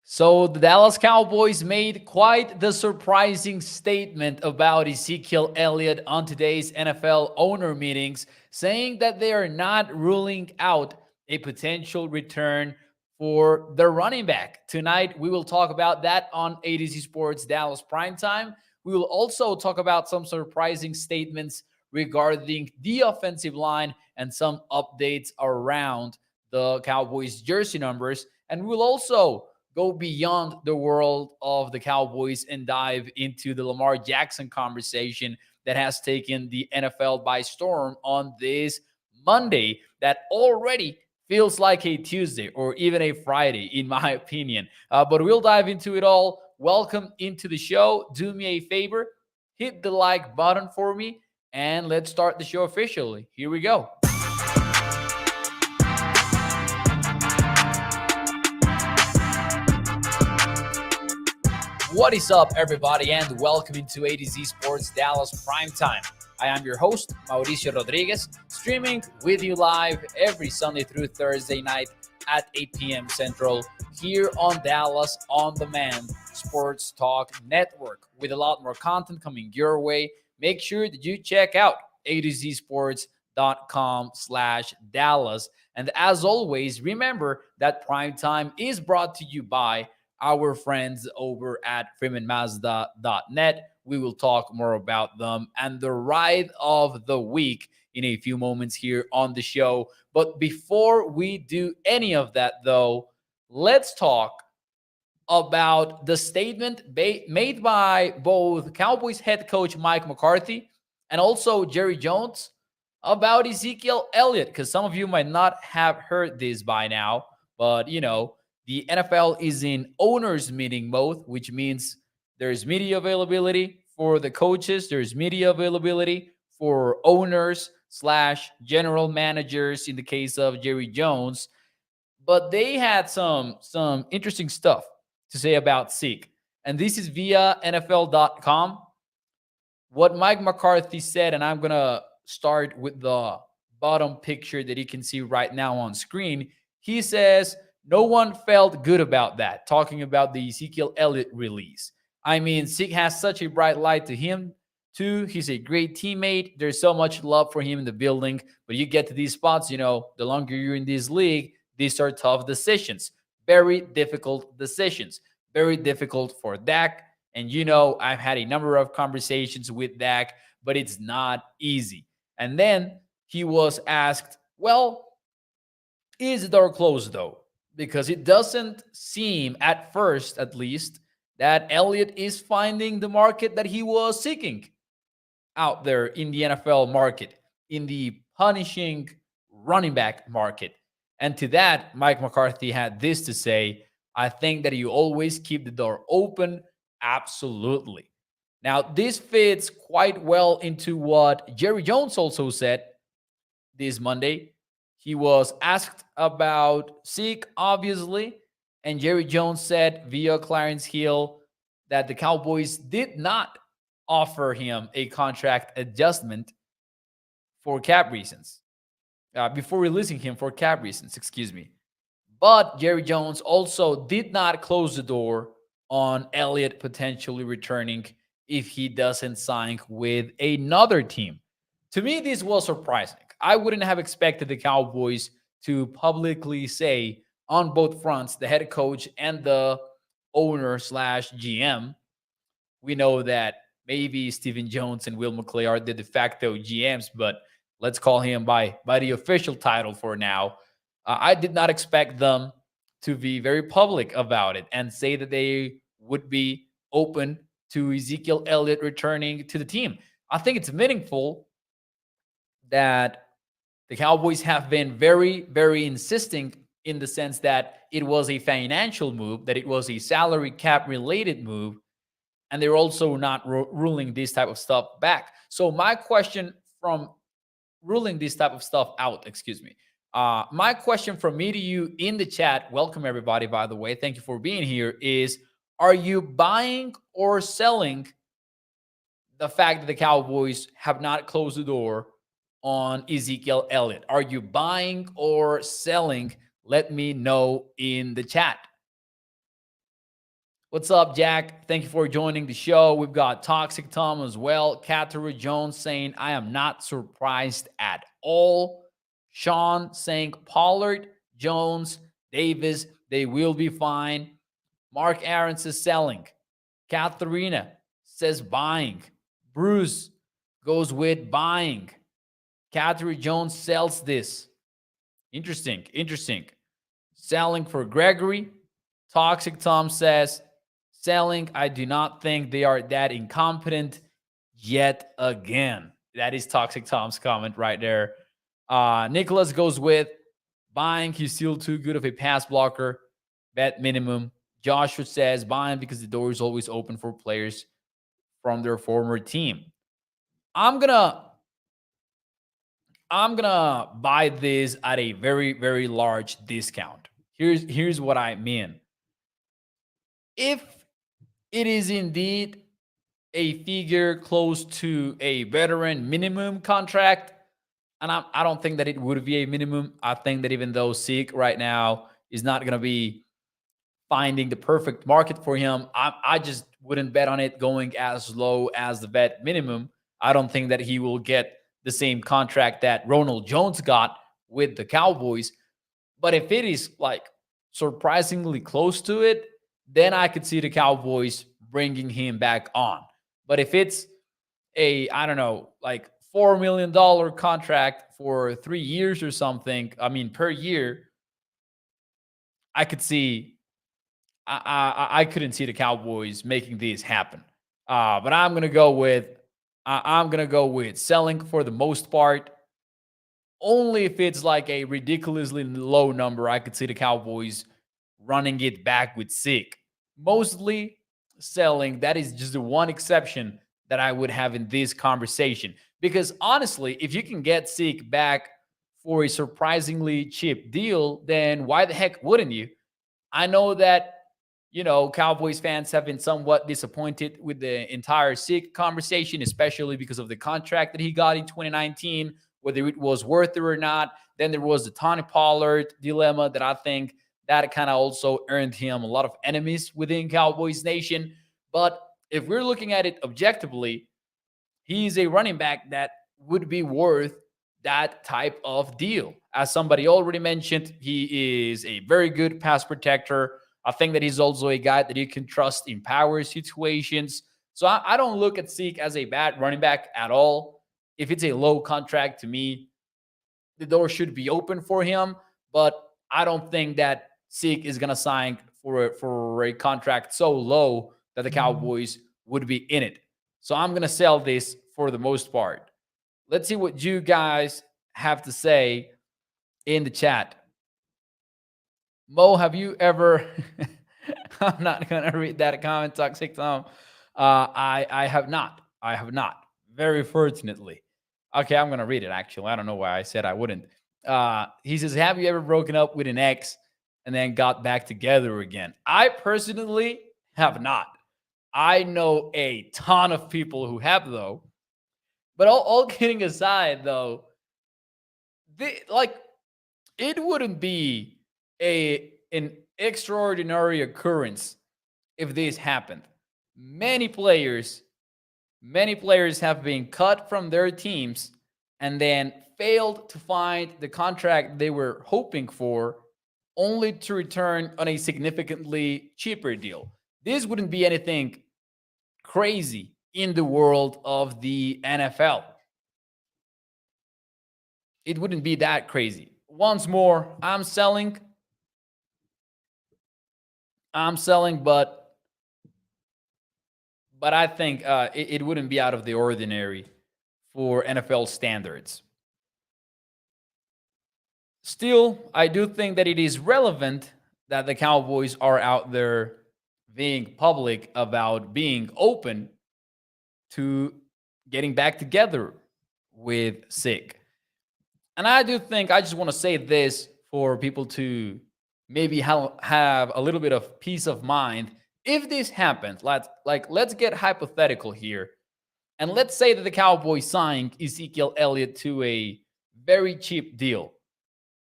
So the Dallas Cowboys made quite the surprising statement about Ezekiel Elliott on today's NFL owner meetings, saying that they are not ruling out a potential return for the running back. Tonight, we will talk about that on A to Z Sports Dallas Primetime. We will also talk about some surprising statements regarding the offensive line and some updates around the Cowboys jersey numbers. And we'll also go beyond the world of the Cowboys and dive into the Lamar Jackson conversation that has taken the NFL by storm on this Monday that already feels like a Tuesday or even a Friday, in my opinion. But we'll dive into it all. Welcome into the show. Do me a favor, hit the like button for me, and let's start the show officially. Here we go. What is up, everybody, and welcome into A to Z Sports Dallas Primetime. I am your host, Mauricio Rodriguez, streaming with you live every Sunday through Thursday night at 8 p.m. Central here on Dallas On Demand Sports Talk Network with a lot more content coming your way. Make sure that you check out a2zsports.com/Dallas. And as always, remember that Primetime is brought to you by our friends over at freemanmazda.net. We will talk more about them and the ride of the week in a few moments here on the show. But before we do any of that, though, let's talk about the statement made by both Cowboys head coach Mike McCarthy and also Jerry Jones about Ezekiel Elliott, because some of you might not have heard this by now, but the NFL is in owners meeting mode, which means there's media availability for the coaches, there's media availability for owners slash general managers in the case of Jerry Jones. But they had some interesting stuff to say about Zeke. And this is via NFL.com. What Mike McCarthy said, and I'm going to start with the bottom picture that you can see right now on screen. He says, no one felt good about that, talking about the Ezekiel Elliott release. I mean, Zeke has such a bright light to him, too. He's a great teammate. There's so much love for him in the building. But you get to these spots, the longer you're in this league, these are tough decisions. Very difficult decisions. Very difficult for Dak. And I've had a number of conversations with Dak, but it's not easy. And then he was asked, well, is the door closed, though? Because it doesn't seem, at first at least, that Elliott is finding the market that he was seeking out there in the NFL market, in the punishing running back market. And to that, Mike McCarthy had this to say: I think that you always keep the door open. Absolutely. Now, this fits quite well into what Jerry Jones also said this Monday. He was asked about Zeke, obviously, and Jerry Jones said via Clarence Hill that the Cowboys did not offer him a contract adjustment for cap reasons, before releasing him for cap reasons, excuse me. But Jerry Jones also did not close the door on Elliott potentially returning if he doesn't sign with another team. To me, this was surprising. I wouldn't have expected the Cowboys to publicly say on both fronts, the head coach and the owner slash GM. We know that maybe Stephen Jones and Will McClay are the de facto GMs, but let's call him by the official title for now. I did not expect them to be very public about it and say that they would be open to Ezekiel Elliott returning to the team. I think it's meaningful that the Cowboys have been very, very insisting in the sense that it was a financial move, that it was a salary cap related move, and they're also not ruling this type of stuff back. So my question from ruling this type of stuff out, excuse me. My question from me to you in the chat, welcome everybody, by the way, thank you for being here, is are you buying or selling the fact that the Cowboys have not closed the door on Ezekiel Elliott? Are you buying or selling? Let me know in the chat. What's up, Jack? Thank you for joining the show. We've got Toxic Tom as well. Catherine Jones saying, I am not surprised at all. Sean saying, Pollard, Jones, Davis, they will be fine. Mark Aaron says selling. Katharina says buying. Bruce goes with buying. Catherine Jones sells this. Interesting, interesting. Selling for Gregory. Toxic Tom says, selling. I do not think they are that incompetent yet again. That is Toxic Tom's comment right there. Nicholas goes with buying. He's still too good of a pass blocker. Bet minimum. Joshua says buying because the door is always open for players from their former team. I'm gonna buy this at a very, very large discount. Here's what I mean. If it is indeed a figure close to a veteran minimum contract, and I don't think that it would be a minimum. I think that even though Zeke right now is not going to be finding the perfect market for him, I just wouldn't bet on it going as low as the vet minimum. I don't think that he will get the same contract that Ronald Jones got with the Cowboys. But if it is like surprisingly close to it, then I could see the Cowboys bringing him back on. But if it's a, I don't know, like $4 million contract for 3 years or something, I mean, per year, I could see, I couldn't see the Cowboys making these happen. But I'm gonna go with selling for the most part. Only if it's like a ridiculously low number, I could see the Cowboys running it back with Zeke. Mostly selling. That is just the one exception that I would have in this conversation. Because honestly, if you can get Zeke back for a surprisingly cheap deal, then why the heck wouldn't you? I know that, Cowboys fans have been somewhat disappointed with the entire Zeke conversation, especially because of the contract that he got in 2019, whether it was worth it or not. Then there was the Tony Pollard dilemma that I think that kind of also earned him a lot of enemies within Cowboys Nation. But if we're looking at it objectively, he's a running back that would be worth that type of deal. As somebody already mentioned, he is a very good pass protector. I think that he's also a guy that you can trust in power situations. So I don't look at Zeke as a bad running back at all. If it's a low contract to me, the door should be open for him. But I don't think that Zeke is going to sign for a contract so low that the Cowboys would be in it. So I'm going to sell this for the most part. Let's see what you guys have to say in the chat. Mo, have you ever? I'm not going to read that comment, Toxic Tom. I have not. I have not. Very fortunately. Okay, I'm going to read it, actually. I don't know why I said I wouldn't. He says, have you ever broken up with an ex and then got back together again? I personally have not. I know a ton of people who have, though. But all kidding aside, though, it wouldn't be an extraordinary occurrence if this happened. Many players have been cut from their teams and then failed to find the contract they were hoping for, only to return on a significantly cheaper deal. This wouldn't be anything crazy in the world of the NFL. It wouldn't be that crazy. Once more, I'm selling, but I think it wouldn't be out of the ordinary for NFL standards. Still, I do think that it is relevant that the Cowboys are out there being public about being open to getting back together with Zeke. And I do think, I just want to say this for people to maybe have a little bit of peace of mind. If this happens, let's get hypothetical here. And let's say that the Cowboys signed Ezekiel Elliott to a very cheap deal.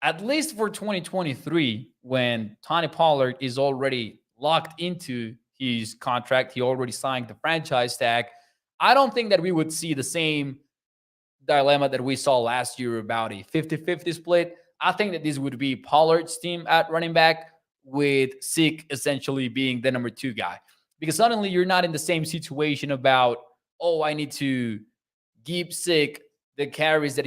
At least for 2023, when Tony Pollard is already locked into his contract. He already signed the franchise tag. I don't think that we would see the same dilemma that we saw last year about a 50-50 split. I think that this would be Pollard's team at running back with Zeke essentially being the number 2 guy. Because suddenly you're not in the same situation about, oh, I need to give Zeke the carries that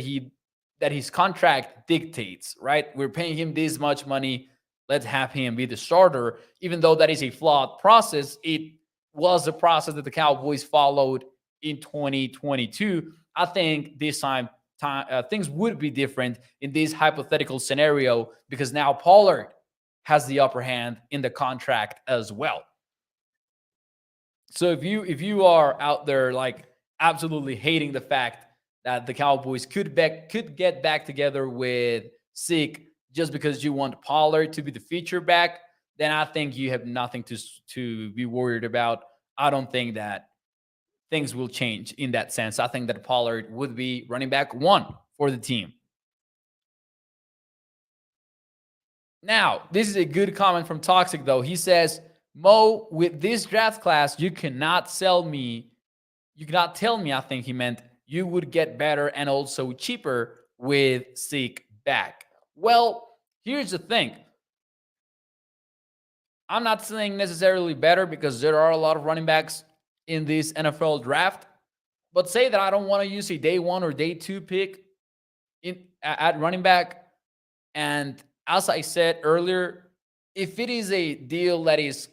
his contract dictates, right? We're paying him this much money. Let's have him be the starter. Even though that is a flawed process, it was a process that the Cowboys followed in 2022. I think this time things would be different in this hypothetical scenario because now Pollard has the upper hand in the contract as well. So if you are out there like absolutely hating the fact that the Cowboys could get back together with Zeke just because you want Pollard to be the feature back, then I think you have nothing to be worried about. I don't think that things will change in that sense. I think that Pollard would be running back 1 for the team. Now, this is a good comment from Toxic, though. He says, Mo, with this draft class, you cannot tell me, I think he meant, you would get better and also cheaper with Zeke back. Well, here's the thing. I'm not saying necessarily better because there are a lot of running backs in this NFL draft. But say that I don't want to use a day 1 or day 2 pick at running back. And as I said earlier, if it is a deal that is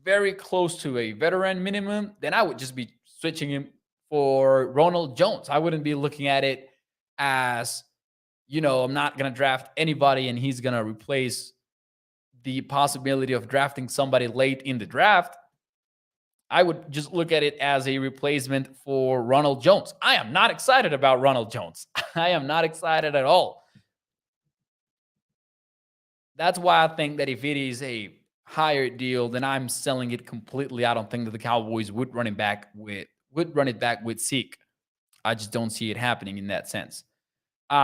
very close to a veteran minimum, then I would just be switching him for Ronald Jones. I wouldn't be looking at it as, I'm not going to draft anybody and he's going to replace the possibility of drafting somebody late in the draft. I would just look at it as a replacement for Ronald Jones. I am not excited about Ronald Jones. I am not excited at all. That's why I think that if it is a higher deal, then I'm selling it completely. I don't think that the Cowboys would run it back with Zeke. I just don't see it happening in that sense.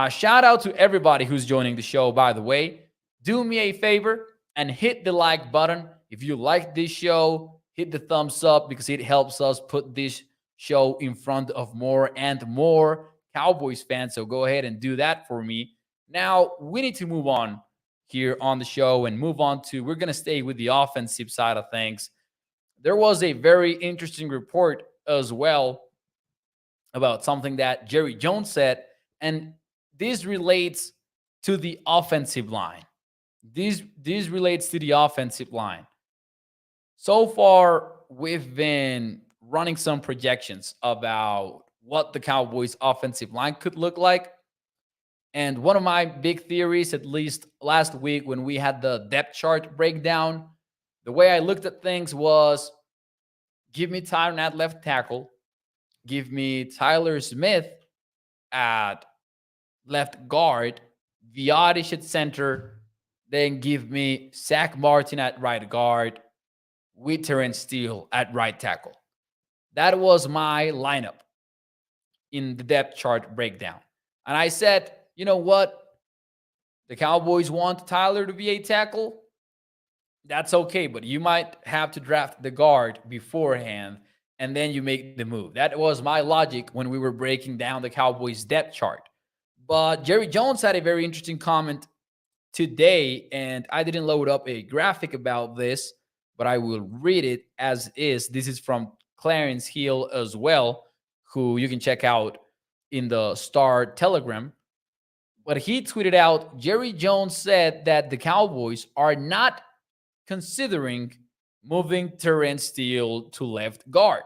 Shout out to everybody who's joining the show, by the way. Do me a favor and hit the like button. If you like this show, hit the thumbs up because it helps us put this show in front of more and more Cowboys fans. So go ahead and do that for me. Now, we need to move on here on the show and move on to, we're going to stay with the offensive side of things. There was a very interesting report as well about something that Jerry Jones said, and this relates to the offensive line. This relates to the offensive line. So far, we've been running some projections about what the Cowboys' offensive line could look like. And one of my big theories, at least last week when we had the depth chart breakdown, the way I looked at things was give me Tyron at left tackle, give me Tyler Smith at left guard, Viotish at center, then give me Zach Martin at right guard, with Terrence Steele at right tackle. That was my lineup in the depth chart breakdown. And I said, you know what? The Cowboys want Tyler to be a tackle. That's okay, but you might have to draft the guard beforehand and then you make the move. That was my logic when we were breaking down the Cowboys depth chart. But Jerry Jones had a very interesting comment today, and I didn't load up a graphic about this, but I will read it as is. This is from Clarence Hill as well, who you can check out in the Star Telegram. But he tweeted out, Jerry Jones said that the Cowboys are not considering moving Terrence Steele to left guard.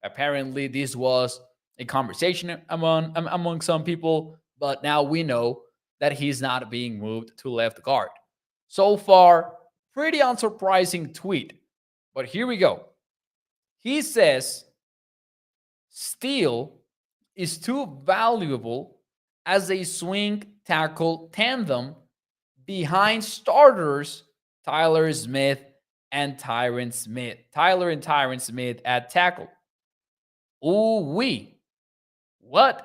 Apparently, this was a conversation among some people, but now we know that he's not being moved to left guard. So far, pretty unsurprising tweet. But here we go. He says Steele is too valuable as a swing tackle tandem behind starters Tyler Smith and Tyron Smith. Tyler and Tyron Smith at tackle. Ooh-wee. What?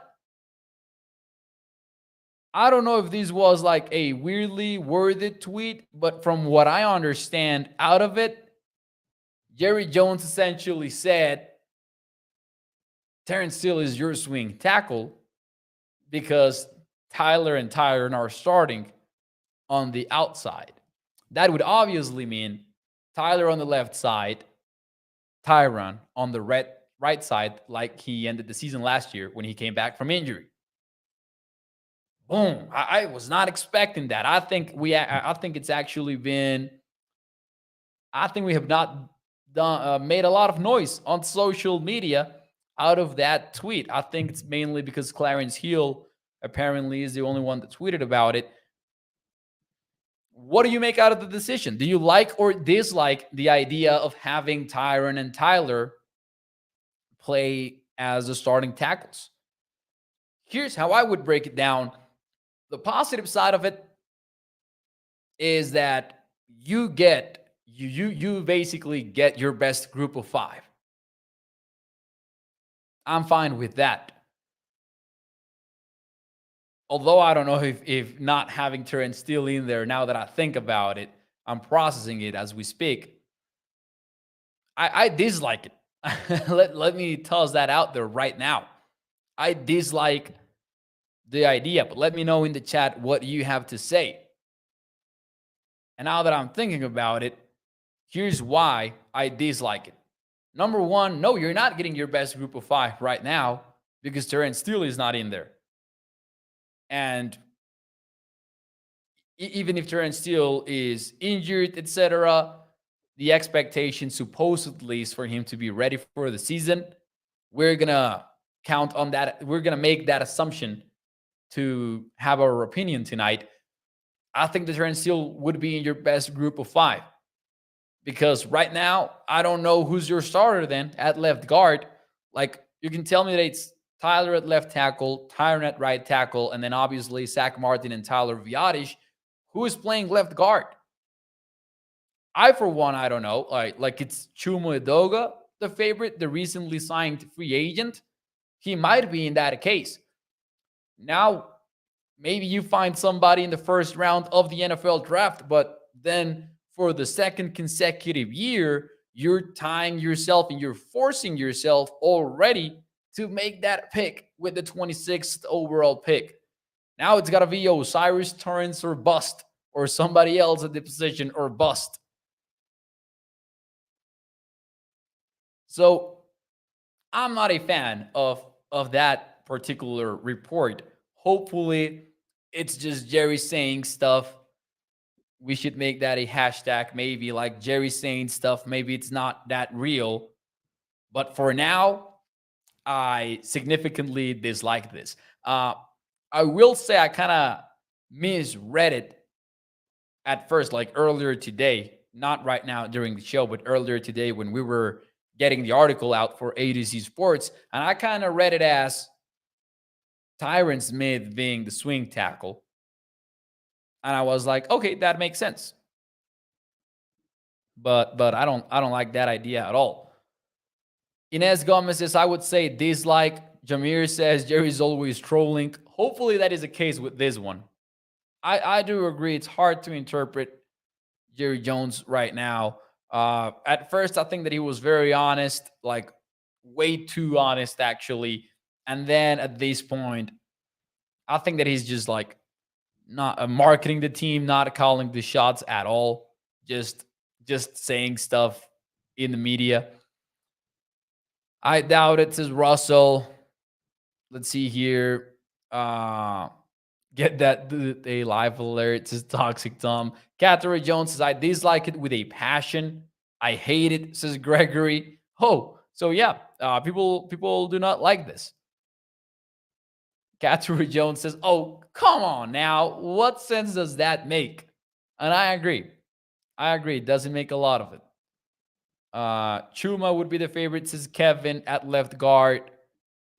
I don't know if this was like a weirdly worded tweet, but from what I understand out of it, Jerry Jones essentially said Terrence Steele is your swing tackle because Tyler and Tyron are starting on the outside. That would obviously mean Tyler on the left side, Tyron on the right side, like he ended the season last year when he came back from injury. Boom! I was not expecting that. I think it's actually been. I think we have not made a lot of noise on social media out of that tweet. I think it's mainly because Clarence Hill apparently is the only one that tweeted about it. What do you make out of the decision? Do you like or dislike the idea of having Tyron and Tyler play as the starting tackles? Here's how I would break it down. The positive side of it is that you basically get your best group of five. I'm fine with that. Although I don't know if not having Terrence Steele in there, now that I think about it, I'm processing it as we speak. I dislike it. Let me toss that out there right now. I dislike the idea, but let me know in the chat what you have to say. And now that I'm thinking about it, here's why I dislike it. Number one, no, you're not getting your best group of five right now because Terrence Steele is not in there. And even if Terrence Steele is injured, etc., the expectation supposedly is for him to be ready for the season. We're going to count on that. We're going to make that assumption to have our opinion tonight. I think the Terrence Steele would be in your best group of five because right now, I don't know who's your starter then at left guard. Like, you can tell me that it's Tyler at left tackle, Tyron at right tackle, and then obviously Zach Martin and Tyler Viadish. Who is playing left guard? For one, I don't know. Like it's Chuma Edoga, the favorite, the recently signed free agent. He might be in that case. Now, maybe you find somebody in the first round of the NFL draft, but then for the second consecutive year, you're tying yourself and you're forcing yourself already to make that pick with the 26th overall pick. Now it's got to be Osiris Torrance or bust, or somebody else at the position or bust. So I'm not a fan of that particular report. Hopefully, it's just Jerry saying stuff. We should make that a hashtag, maybe like Jerry saying stuff. Maybe it's not that real. But for now, I significantly dislike this. I will say I kind of misread it at first, like earlier today, not right now during the show, but earlier today when we were getting the article out for A to Z Sports. And I kind of read it as Tyron Smith being the swing tackle. And I was like, okay, that makes sense. But I don't like that idea at all. Inez Gomez says, I would say dislike. Jameer says Jerry's always trolling. Hopefully that is the case with this one. I do agree. It's hard to interpret Jerry Jones right now. At first, I think that he was very honest, like way too honest, actually. And then at this point, I think that he's just like not marketing the team, not calling the shots at all, just saying stuff in the media. I doubt it, says Russell. Let's see here. Get that a live alert, says Toxic Tom. Catherine Jones says, I dislike it with a passion. I hate it, says Gregory. Oh, so yeah, people do not like this. Catherine Jones says, oh, come on now. What sense does that make? And I agree. It doesn't make a lot of it. Chuma would be the favorite, says Kevin at left guard.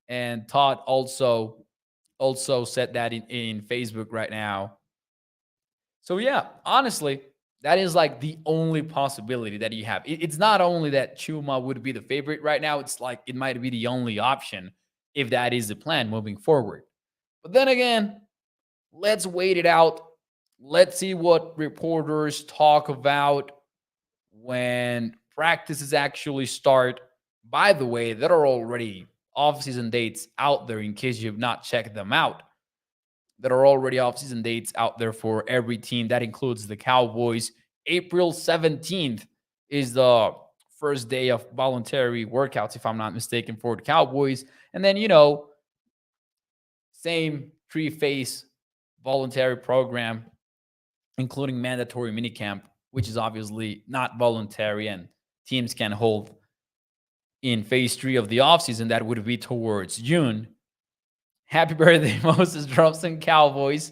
And Todd also said that in Facebook right now. So yeah, honestly, that is like the only possibility that you have. It's not only that Chuma would be the favorite right now, it's like it might be the only option if that is the plan moving forward. But then again, let's wait it out. Let's see what reporters talk about, when practices actually start. By the way, there are already off-season dates out there in case you've not checked them out. There are already off-season dates out there for every team. That includes the Cowboys. April 17th is the first day of voluntary workouts, if I'm not mistaken, for the Cowboys. And then, same three-phase voluntary program, including mandatory minicamp, which is obviously not voluntary and teams can hold in phase 3 of the offseason. That would be towards June. Happy birthday, Moses Drumson Cowboys.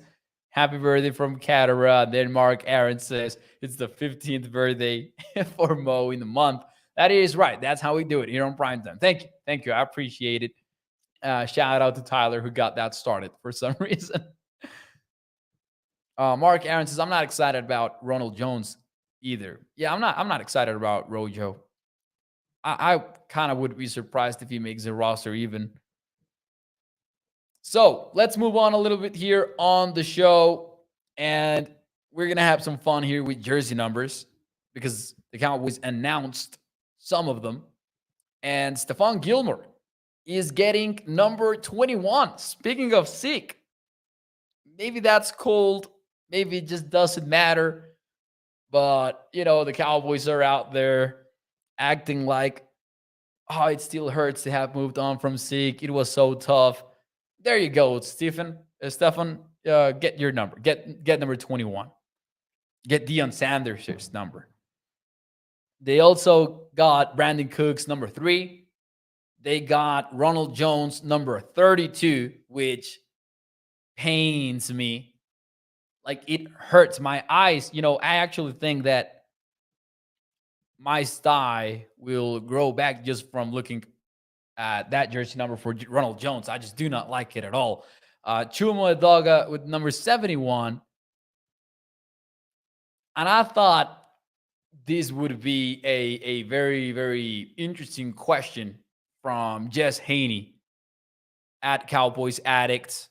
Happy birthday from Catara. Denmark. Aaron says it's the 15th birthday for Mo in the month. That is right. That's how we do it here on Primetime. Thank you. Thank you. I appreciate it. Shout out to Tyler who got that started for some reason. Mark Aaron says, I'm not excited about Ronald Jones either. Yeah, I'm not excited about Rojo. I kind of would be surprised if he makes a roster even. So let's move on a little bit here on the show. And we're going to have some fun here with jersey numbers because the Cowboys announced some of them. And Stephon Gilmore is getting number 21. Speaking of Zeke, maybe that's cold. Maybe it just doesn't matter. But, the Cowboys are out there acting like, oh, it still hurts to have moved on from Zeke. It was so tough. There you go, Stefan. Get your number. Get number 21. Get Deion Sanders' number. They also got Brandon Cooks, number 3. They got Ronald Jones, number 32, which pains me. Like, it hurts my eyes. I actually think that my thigh will grow back just from looking at that jersey number for Ronald Jones. I just do not like it at all. Chuma Edoga with number 71. And I thought this would be a very, very interesting question from Jess Haney at Cowboys Addicts,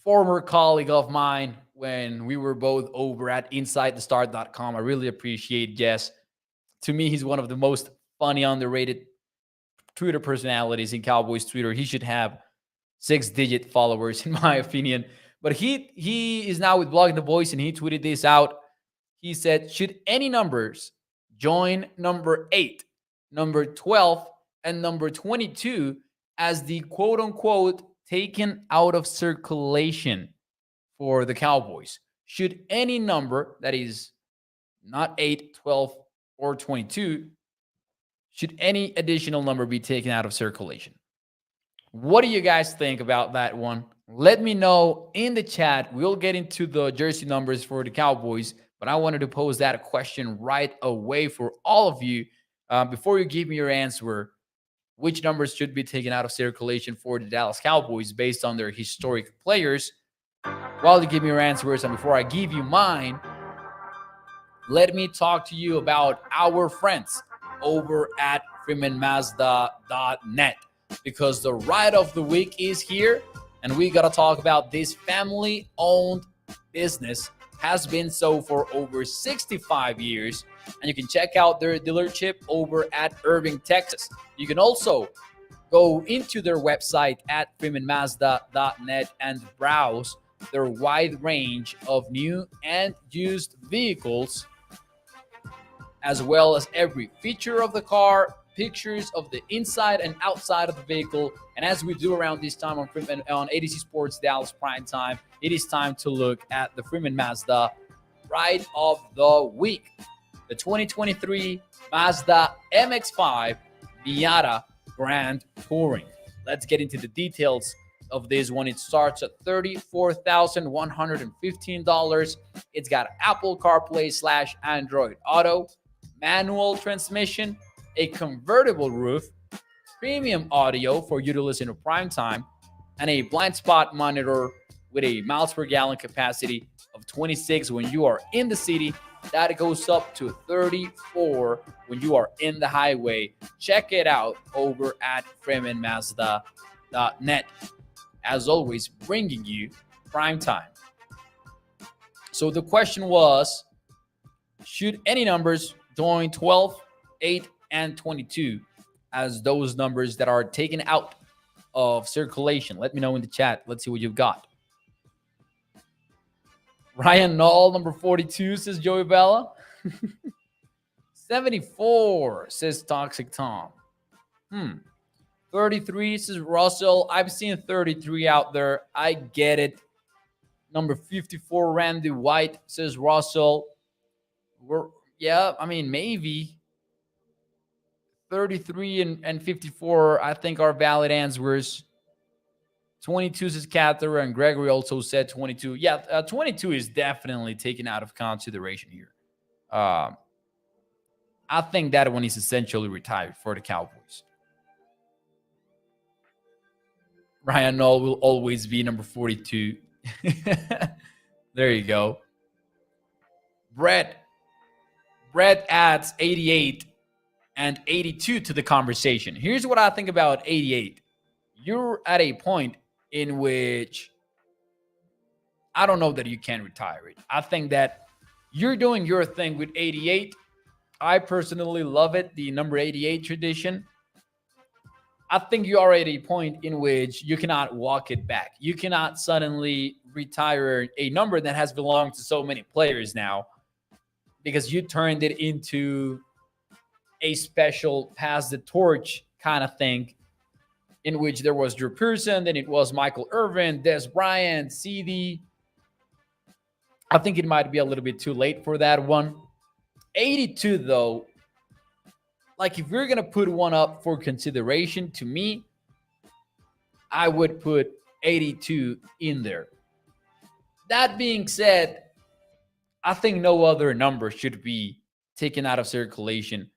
former colleague of mine when we were both over at InsideTheStart.com. I really appreciate Jess. To me, he's one of the most funny, underrated Twitter personalities in Cowboys Twitter. He should have 6-digit followers, in my opinion. But he is now with Blogging the Boys, and he tweeted this out. He said, should any numbers join number 8, number 12, and number 22 as the quote-unquote taken out of circulation for the Cowboys? Should any number that is not 8, 12, or 22, should any additional number be taken out of circulation? What do you guys think about that one? Let me know in the chat. We'll get into the jersey numbers for the Cowboys, but I wanted to pose that question right away for all of you. Before you give me your answer, which numbers should be taken out of circulation for the Dallas Cowboys based on their historic players? While you give me your answers, and before I give you mine, let me talk to you about our friends over at FreemanMazda.net, because the ride of the week is here, and we got to talk about this family-owned business. Has been so for over 65 years, and you can check out their dealership over at Irving, Texas. You can also go into their website at FreemanMazda.net and browse their wide range of new and used vehicles, as well as every feature of the car, pictures of the inside and outside of the vehicle. And as we do around this time on ADC Sports Dallas Prime Time, it is time to look at the Freeman Mazda Ride of the Week. The 2023 Mazda MX-5 Miata Grand Touring. Let's get into the details of this one. It starts at $34,115. It's got Apple CarPlay / Android Auto, manual transmission, a convertible roof, premium audio for you to listen to prime time, and a blind spot monitor with a miles per gallon capacity of 26 when you are in the city. That goes up to 34 when you are in the highway. Check it out over at FreemanMazda.net. As always, bringing you prime time. So the question was, should any numbers join 12, 8, and 22 as those numbers that are taken out of circulation. Let me know in the chat. Let's see what you've got. Ryan Knoll, number 42, says Joey Bella. 74, says Toxic Tom. 33, says Russell. I've seen 33 out there. I get it. Number 54, Randy White, says Russell. Maybe. 33 and 54, I think, are valid answers. 22 says Cather, and Gregory also said 22. Yeah, 22 is definitely taken out of consideration here. I think that one is essentially retired for the Cowboys. Ryan Knoll will always be number 42. There you go. Brett adds 88 and 82 to the conversation. Here's what I think about 88. You're at a point in which I don't know that you can retire it. I think that you're doing your thing with 88. I personally love it, the number 88 tradition. I think you are at a point in which you cannot walk it back. You cannot suddenly retire a number that has belonged to so many players now because you turned it into a special pass the torch kind of thing in which there was Drew Pearson, then it was Michael Irvin, Des Bryant, CD. I think it might be a little bit too late for that one. 82, though, like if you're going to put one up for consideration, to me, I would put 82 in there. That being said, I think no other number should be taken out of circulation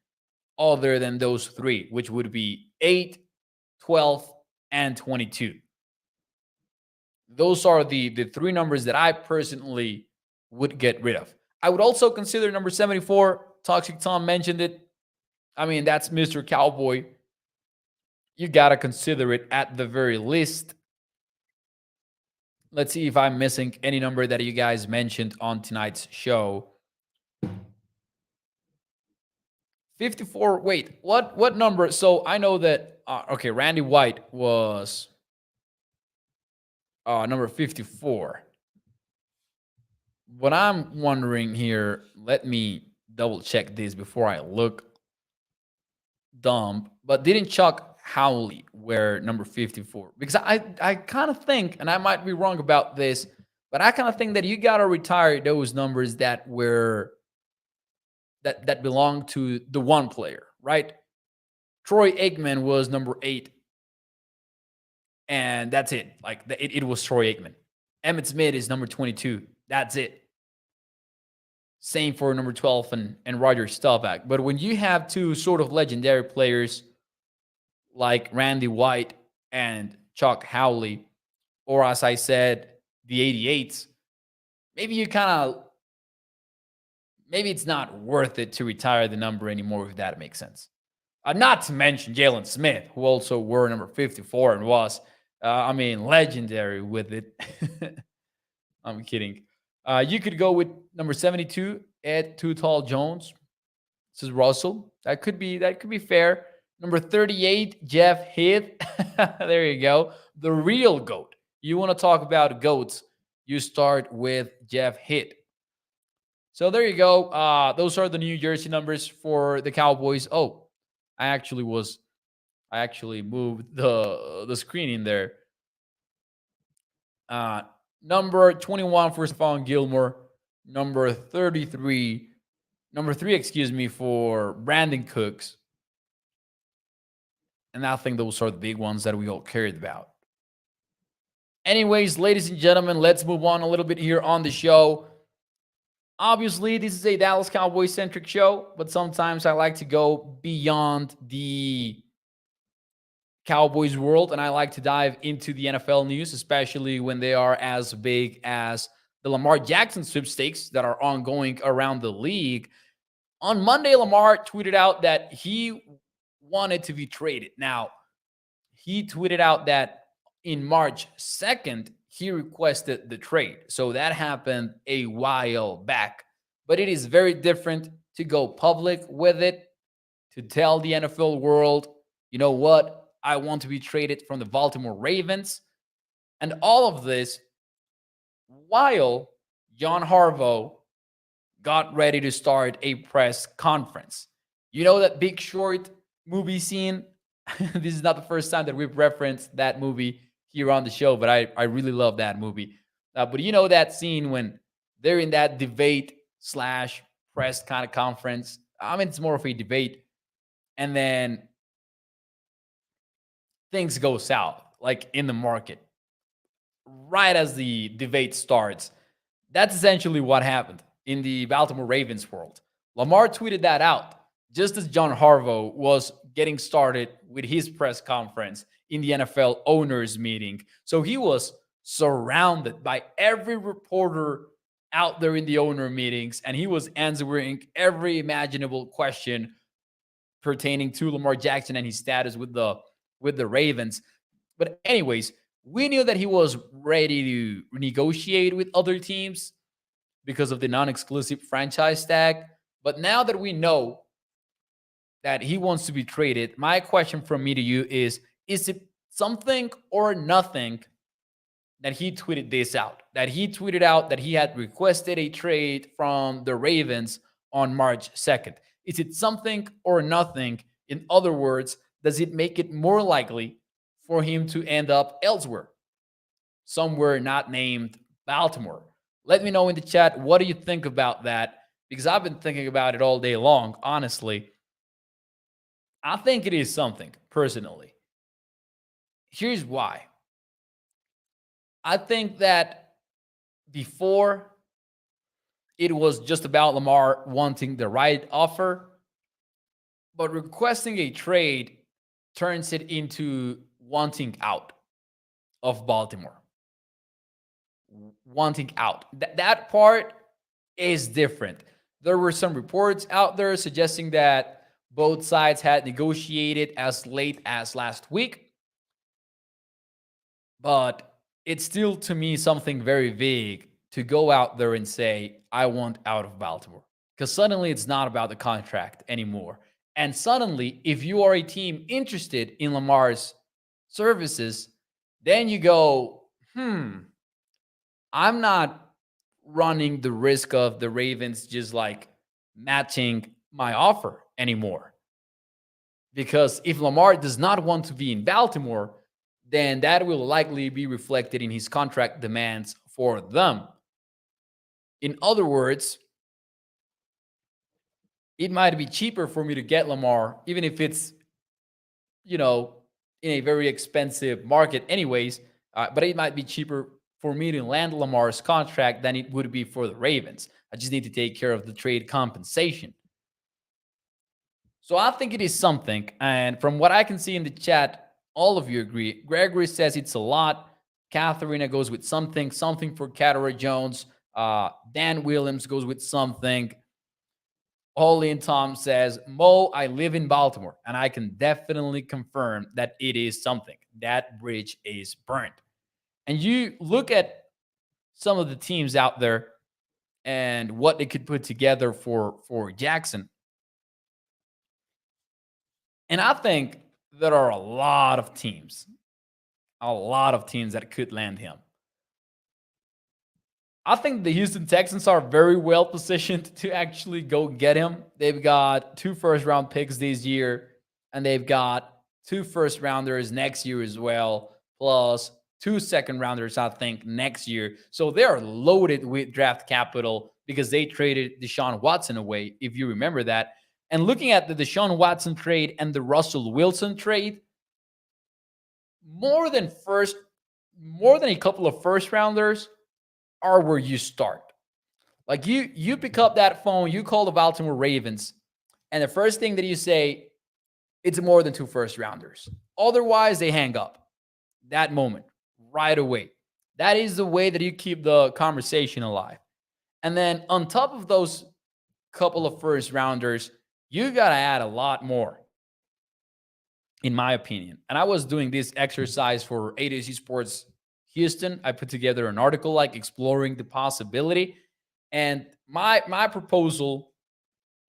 other than those three, which would be 8, 12, and 22. Those are the three numbers that I personally would get rid of. I would also consider number 74. Toxic Tom mentioned it. I mean, that's Mr. Cowboy. You got to consider it at the very least. Let's see if I'm missing any number that you guys mentioned on tonight's show. 54. Wait, what number? So I know that, Randy White was number 54. What I'm wondering here, let me double check this before I look dumb, but didn't Chuck Howley wear number 54? Because I kind of think, and I might be wrong about this, but I kind of think that you got to retire those numbers that were that belong to the one player, right? Troy Aikman was number 8, and that's it. Like it was Troy Aikman. Emmitt Smith is number 22. That's it. Same for number 12 and Roger Staubach. But when you have two sort of legendary players like Randy White and Chuck Howley, or as I said, the 88s, maybe it's not worth it to retire the number anymore, if that makes sense. Not to mention Jalen Smith, who also wore number 54 and was, legendary with it. I'm kidding. You could go with number 72, Ed Too Tall Jones. This is Russell. That could be fair. Number 38, Jeff Heath. There you go. The real GOAT. You want to talk about GOATs, you start with Jeff Heath. So there you go. Those are the new jersey numbers for the Cowboys. Oh, I actually moved the screen in there. Number 21 for Stephon Gilmore. Number 3, for Brandon Cooks. And I think those are the big ones that we all cared about. Anyways, ladies and gentlemen, let's move on a little bit here on the show. Obviously, this is a Dallas Cowboys-centric show, but sometimes I like to go beyond the Cowboys world, and I like to dive into the NFL news, especially when they are as big as the Lamar Jackson sweepstakes that are ongoing around the league. On Monday, Lamar tweeted out that he wanted to be traded. Now, he tweeted out that in March 2nd, he requested the trade. So that happened a while back. But it is very different to go public with it, to tell the NFL world, you know what, I want to be traded from the Baltimore Ravens. And all of this while John Harbaugh got ready to start a press conference. You know that Big Short movie scene? This is not the first time that we've referenced that movie here on the show, but I really love that movie. But you know that scene when they're in that debate slash press kind of conference? I mean, it's more of a debate. And then things go south, like in the market, right as the debate starts. That's essentially what happened in the Baltimore Ravens world. Lamar tweeted that out just as John Harbaugh was getting started with his press conference in the NFL owners meeting. So he was surrounded by every reporter out there in the owner meetings, and he was answering every imaginable question pertaining to Lamar Jackson and his status with the Ravens. But anyways, we knew that he was ready to negotiate with other teams because of the non-exclusive franchise tag. But now that we know that he wants to be traded, my question from me to you is it something or nothing that he tweeted this out? That he tweeted out that he had requested a trade from the Ravens on March 2nd. Is it something or nothing? In other words, does it make it more likely for him to end up elsewhere, somewhere not named Baltimore? Let me know in the chat, what do you think about that? Because I've been thinking about it all day long, honestly. I think it is something, personally. Here's why. I think that before, it was just about Lamar wanting the right offer, but requesting a trade turns it into wanting out of Baltimore. Wanting out. That part is different. There were some reports out there suggesting that both sides had negotiated as late as last week. But it's still, to me, something very vague to go out there and say, I want out of Baltimore. Because suddenly it's not about the contract anymore. And suddenly, if you are a team interested in Lamar's services, then you go, I'm not running the risk of the Ravens just like matching my offer anymore. Because if Lamar does not want to be in Baltimore, then that will likely be reflected in his contract demands for them. In other words, it might be cheaper for me to get Lamar, even if it's, in a very expensive market anyways, but it might be cheaper for me to land Lamar's contract than it would be for the Ravens. I just need to take care of the trade compensation. So I think it is something. And from what I can see in the chat, all of you agree. Gregory says it's a lot. Katharina goes with something for Catara Jones. Dan Williams goes with something. Holly and Tom says, Mo, I live in Baltimore, and I can definitely confirm that it is something. That bridge is burnt. And you look at some of the teams out there and what they could put together for Jackson. And I think there are a lot of teams that could land him. I think the Houston Texans are very well positioned to actually go get him. They've got 2 first-round picks this year, and they've got 2 first-rounders next year as well, plus 2 second-rounders, I think, next year. So they are loaded with draft capital because they traded Deshaun Watson away, if you remember that. And looking at the Deshaun Watson trade and the Russell Wilson trade, more than a couple of first-rounders are where you start. Like you pick up that phone, you call the Baltimore Ravens, and the first thing that you say, it's more than 2 first-rounders. Otherwise, they hang up that moment right away. That is the way that you keep the conversation alive. And then on top of those couple of first-rounders, you got to add a lot more, in my opinion. And I was doing this exercise for A2C Sports Houston. I put together an article like exploring the possibility. And my proposal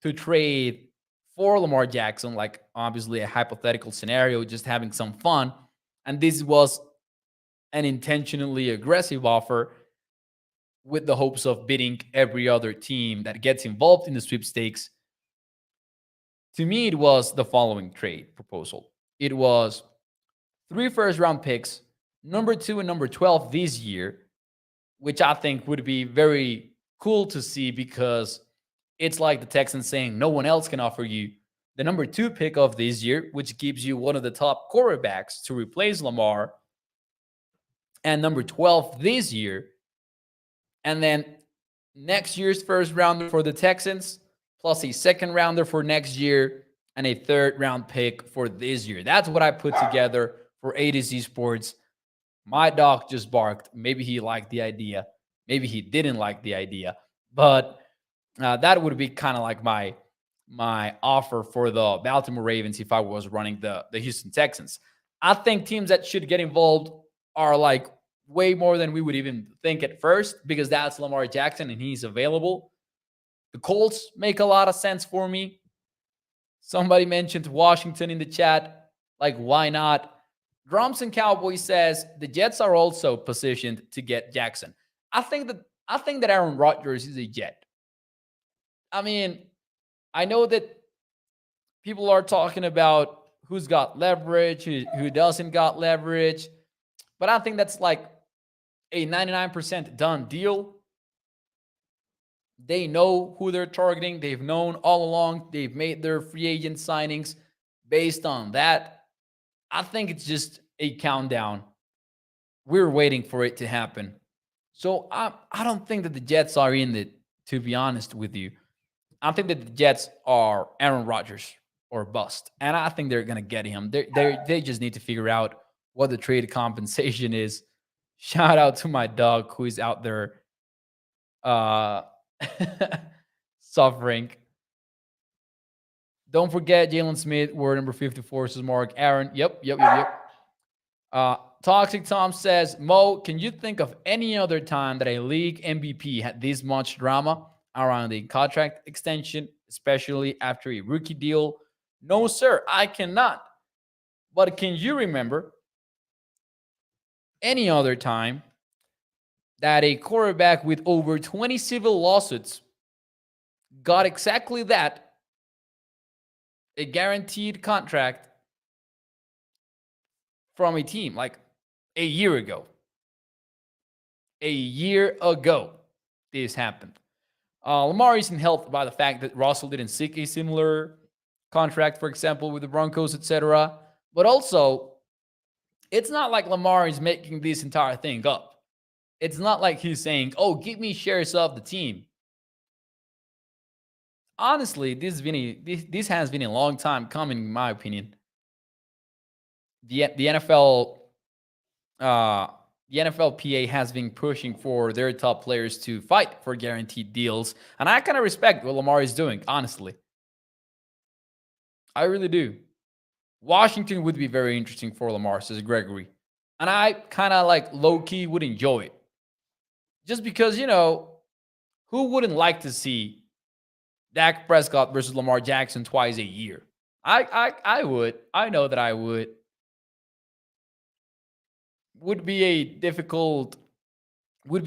to trade for Lamar Jackson, like obviously a hypothetical scenario, just having some fun. And this was an intentionally aggressive offer with the hopes of beating every other team that gets involved in the sweepstakes. To me, it was the following trade proposal. It was 3 first-round picks, number 2 and number 12 this year, which I think would be very cool to see because it's like the Texans saying no one else can offer you the number 2 pick of this year, which gives you one of the top quarterbacks to replace Lamar, and number 12 this year. And then next year's first rounder for the Texans, plus a second rounder for next year, and a third-round pick for this year. That's what I put together for A to Z Sports. My dog just barked. Maybe he liked the idea. Maybe he didn't like the idea. But that would be kind of like my offer for the Baltimore Ravens if I was running the Houston Texans. I think teams that should get involved are like way more than we would even think at first, because that's Lamar Jackson and he's available. The Colts make a lot of sense for me. Somebody mentioned Washington in the chat. Like, why not? Drums and Cowboys says the Jets are also positioned to get Jackson. I think that Aaron Rodgers is a Jet. I mean, I know that people are talking about who's got leverage, who doesn't got leverage, but I think that's like a 99% done deal. They know who they're targeting. They've known all along. They've made their free agent signings based on that. I think it's just a countdown. We're waiting for it to happen. So I don't think that the Jets are in it, to be honest with you. I think that the Jets are Aaron Rodgers or bust. And I think they're going to get him. They just need to figure out what the trade compensation is. Shout out to my dog who is out there suffering. Don't forget Jalen Smith, word number 54 says Mark Aaron. Yep. Toxic Tom says, Mo, can you think of any other time that a league MVP had this much drama around a contract extension, especially after a rookie deal? No, sir, I cannot. But can you remember any other time that a quarterback with over 20 civil lawsuits got exactly that, a guaranteed contract from a team like a year ago? A year ago, this happened. Lamar isn't helped by the fact that Russell didn't seek a similar contract, for example, with the Broncos, etc. But also, it's not like Lamar is making this entire thing up. It's not like he's saying, oh, give me shares of the team. Honestly, this has been a long time coming, in my opinion. The NFLPA has been pushing for their top players to fight for guaranteed deals, and I kind of respect what Lamar is doing, honestly. I really do. Washington would be very interesting for Lamar, says Gregory. And I kind of like low-key would enjoy it. Just because, who wouldn't like to see Dak Prescott versus Lamar Jackson twice a year? I would. I know that I would. Would be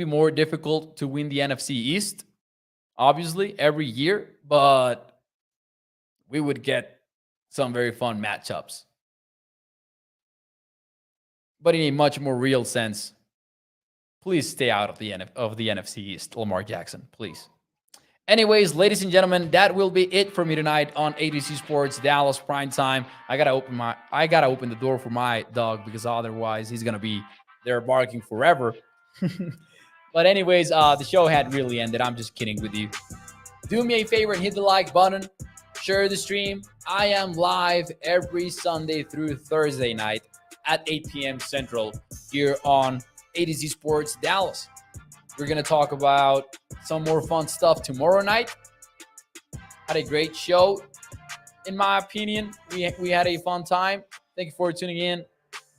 more difficult to win the NFC East, obviously, every year, but we would get some very fun matchups. But in a much more real sense, please stay out of the NFC East, Lamar Jackson, please. Anyways, ladies and gentlemen, that will be it for me tonight on ADC Sports Dallas Primetime. I gotta open the door for my dog because otherwise he's gonna be there barking forever. But anyways, the show had really ended. I'm just kidding with you. Do me a favor and hit the like button. Share the stream. I am live every Sunday through Thursday night at 8 p.m. Central here on ADZ Sports Dallas. We're going to talk about some more fun stuff tomorrow night. Had a great show, in my opinion. We had a fun time. Thank you for tuning in.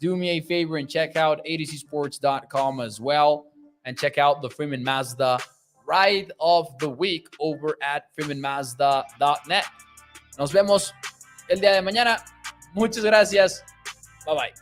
Do me a favor and check out adcsports.com as well. And check out the Freeman Mazda Ride of the Week over at freemanmazda.net. Nos vemos el día de mañana. Muchas gracias. Bye bye.